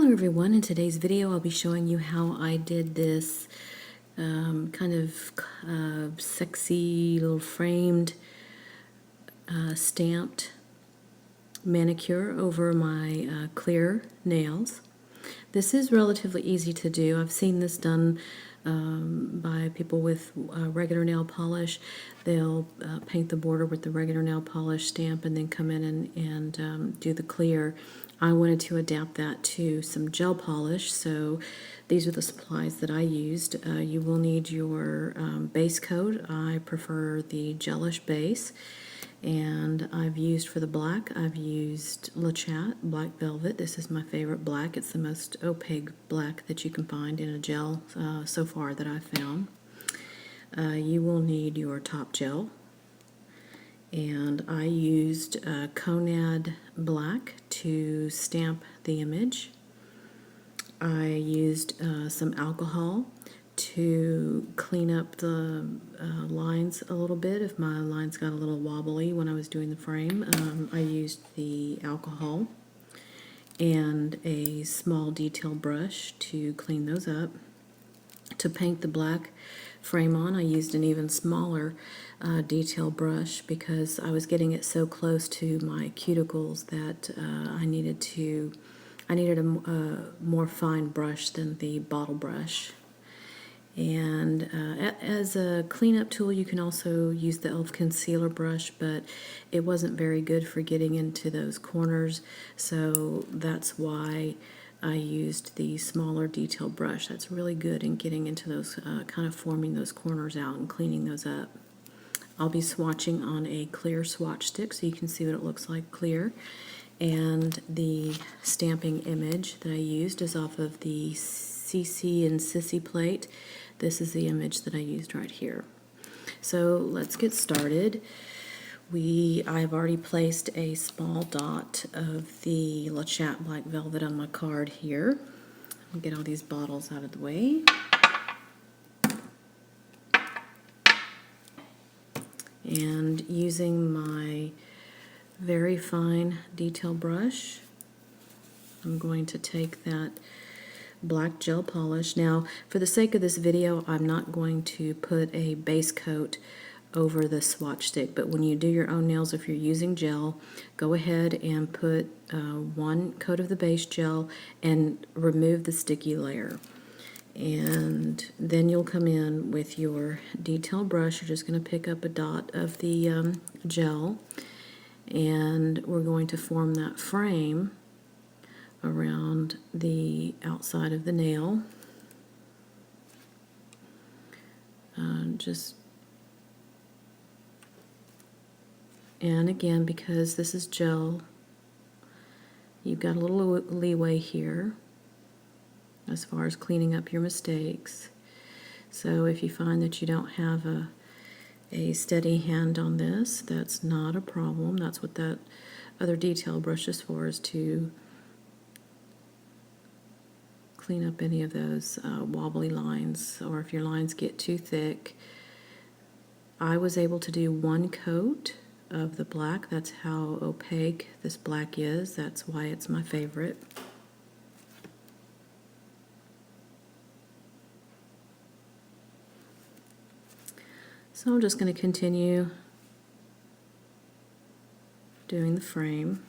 Hello everyone, in today's video I'll be showing you how I did this kind of sexy little framed stamped manicure over my clear nails. This is relatively easy to do. I've seen this done by people with regular nail polish. They'll paint the border with the regular nail polish stamp and then come in and do the clear. I wanted to adapt that to some gel polish, so these are the supplies that I used. You will need your base coat. I prefer the gelish base. And I've used for the black, I've used Le Chat Black Velvet. This is my favorite black. It's the most opaque black that you can find in a gel so far that I've found. You will need your top gel. And I used Conad Black to stamp the image. I used some alcohol to clean up the lines a little bit. If my lines got a little wobbly when I was doing the frame, I used the alcohol and a small detail brush to clean those up. To paint the black frame on, I used an even smaller detail brush because I was getting it so close to my cuticles that I needed a more fine brush than the bottle brush. And as a cleanup tool, you can also use the e.l.f. concealer brush, but it wasn't very good for getting into those corners, so that's why I used the smaller detail brush. That's really good in getting into those, kind of forming those corners out and cleaning those up. I'll be swatching on a clear swatch stick so you can see what it looks like clear. And the stamping image that I used is off of the CC and Sissy plate. This is the image that I used right here. So let's get started. I've already placed a small dot of the Le Chat Black Velvet on my card here. I'll get all these bottles out of the way. And using my very fine detail brush, I'm going to take that black gel polish. Now, for the sake of this video, I'm not going to put a base coat over the swatch stick, but when you do your own nails, if you're using gel, go ahead and put one coat of the base gel and remove the sticky layer. And then you'll come in with your detail brush. You're just going to pick up a dot of the gel, and we're going to form that frame around the outside of the nail. And again, because this is gel, you've got a little leeway here as far as cleaning up your mistakes. So if you find that you don't have a steady hand on this, that's not a problem. That's what that other detail brush is for, is to clean up any of those wobbly lines, or if your lines get too thick. I was able to do one coat of the black. That's how opaque this black is. That's why it's my favorite. So I'm just going to continue doing the frame.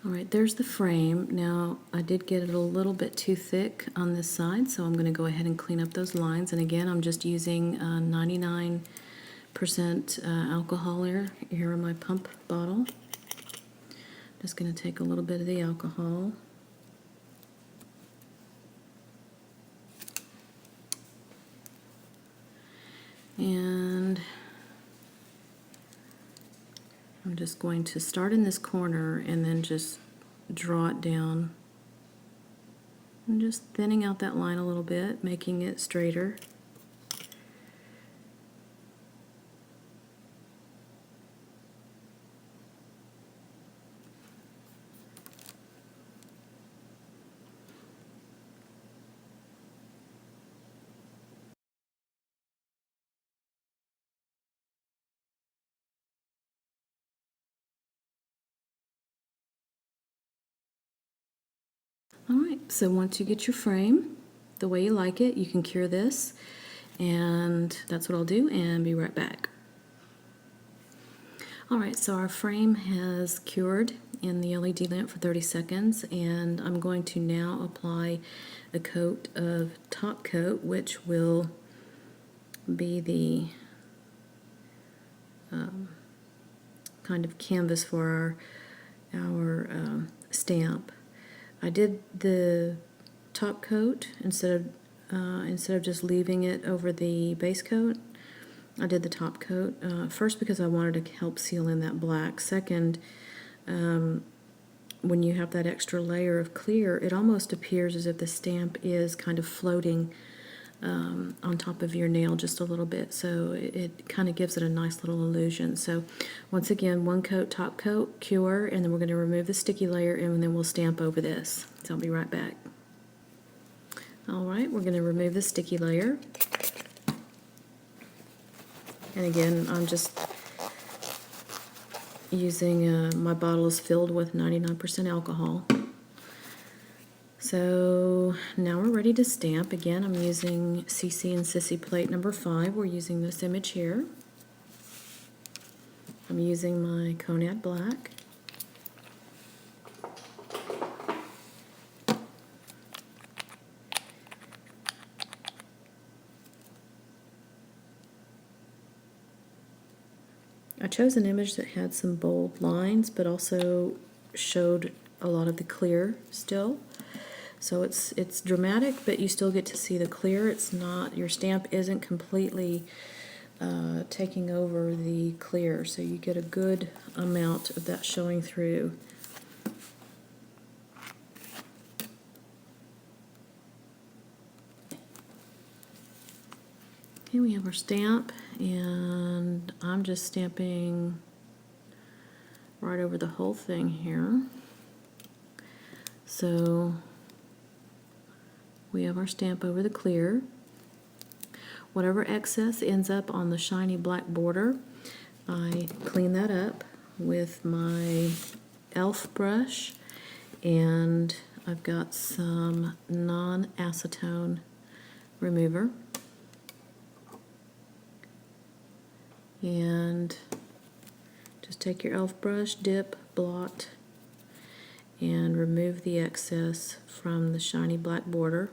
Alright, there's the frame. Now, I did get it a little bit too thick on this side, so I'm going to go ahead and clean up those lines. And again, I'm just using 99% alcohol here in my pump bottle. Just going to take a little bit of the alcohol. And I'm just going to start in this corner and then just draw it down. I'm just thinning out that line a little bit, making it straighter. Alright, so once you get your frame the way you like it, you can cure this, and that's what I'll do, and be right back. Alright, so our frame has cured in the LED lamp for 30 seconds, and I'm going to now apply a coat of top coat, which will be the kind of canvas for our stamp. I did the top coat instead of just leaving it over the base coat. I did the top coat first because I wanted to help seal in that black. Second, when you have that extra layer of clear, it almost appears as if the stamp is kind of floating on top of your nail just a little bit, so it kind of gives it a nice little illusion. So once again, one coat, top coat, cure, and then we're going to remove the sticky layer, and then we'll stamp over this. So I'll be right back. Alright, we're going to remove the sticky layer. And again, I'm just using, my bottle is filled with 99% alcohol. So now we're ready to stamp. Again, I'm using CC and Sissy plate number 5. We're using this image here. I'm using my Conad black. I chose an image that had some bold lines, but also showed a lot of the clear still. So it's dramatic, but you still get to see the clear. It's not, your stamp isn't completely taking over the clear, so you get a good amount of that showing through. Okay, we have our stamp, and I'm just stamping right over the whole thing here. So we have our stamp over the clear. Whatever excess ends up on the shiny black border, I clean that up with my e.l.f. brush, and I've got some non-acetone remover. And just take your e.l.f. brush, dip, blot, and remove the excess from the shiny black border.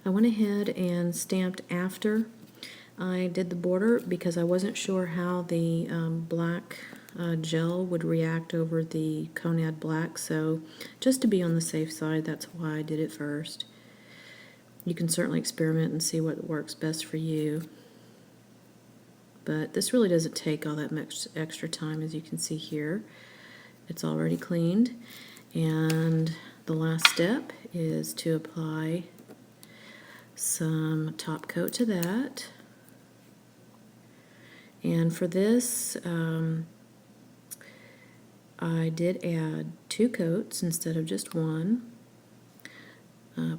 I went ahead and stamped after I did the border because I wasn't sure how the black gel would react over the Conad black, so just to be on the safe side, that's why I did it first. You can certainly experiment and see what works best for you, but this really doesn't take all that much extra time. As you can see here, it's already cleaned, and the last step is to apply some top coat to that. And for this, I did add 2 coats instead of just one.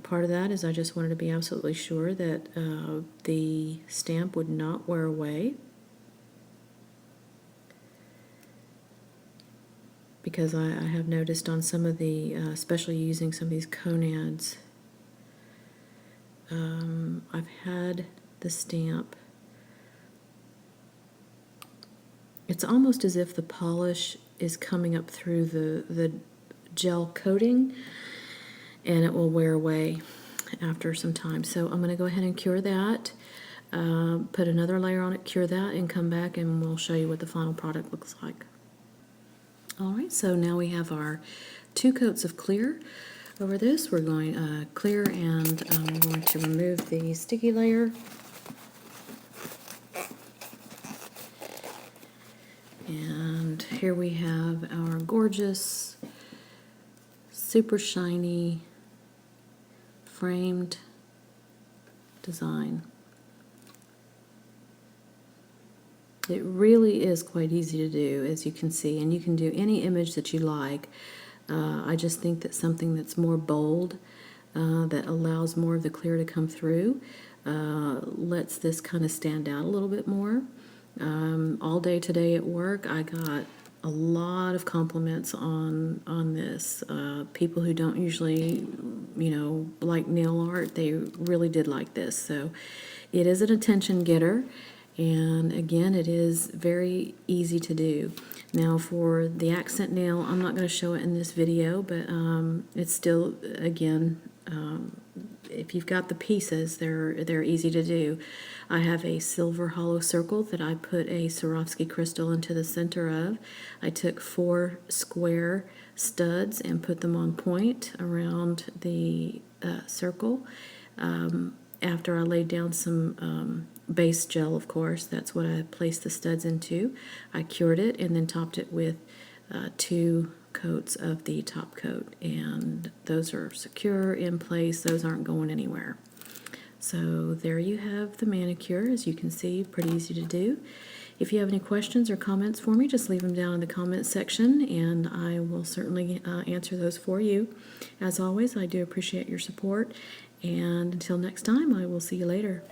Part of that is I just wanted to be absolutely sure that the stamp would not wear away, because I have noticed on some of the, especially using some of these Conads, I've had the stamp, it's almost as if the polish is coming up through the gel coating, and it will wear away after some time. So I'm going to go ahead and cure that, put another layer on it, cure that, and come back and we'll show you what the final product looks like. Alright, so now we have our 2 coats of clear over this. We're going clear, and I'm going to remove the sticky layer. And here we have our gorgeous, super shiny, framed design. It really is quite easy to do, as you can see, and you can do any image that you like. I just think that something that's more bold, that allows more of the clear to come through, lets this kind of stand out a little bit more. All day today at work, I got a lot of compliments on this. People who don't usually, like nail art, they really did like this. So it is an attention getter, and again, it is very easy to do. Now for the accent nail, I'm not going to show it in this video, but it's still, again, if you've got the pieces, they're easy to do. I have a silver hollow circle that I put a Swarovski crystal into the center of. I took 4 square studs and put them on point around the circle. After I laid down some base gel, of course, that's what I placed the studs into. I cured it and then topped it with 2 coats of the top coat, and those are secure in place. Those aren't going anywhere. So there you have the manicure. As you can see, pretty easy to do. If you have any questions or comments for me, just leave them down in the comments section, and I will certainly answer those for you. As always, I do appreciate your support, and until next time, I will see you later.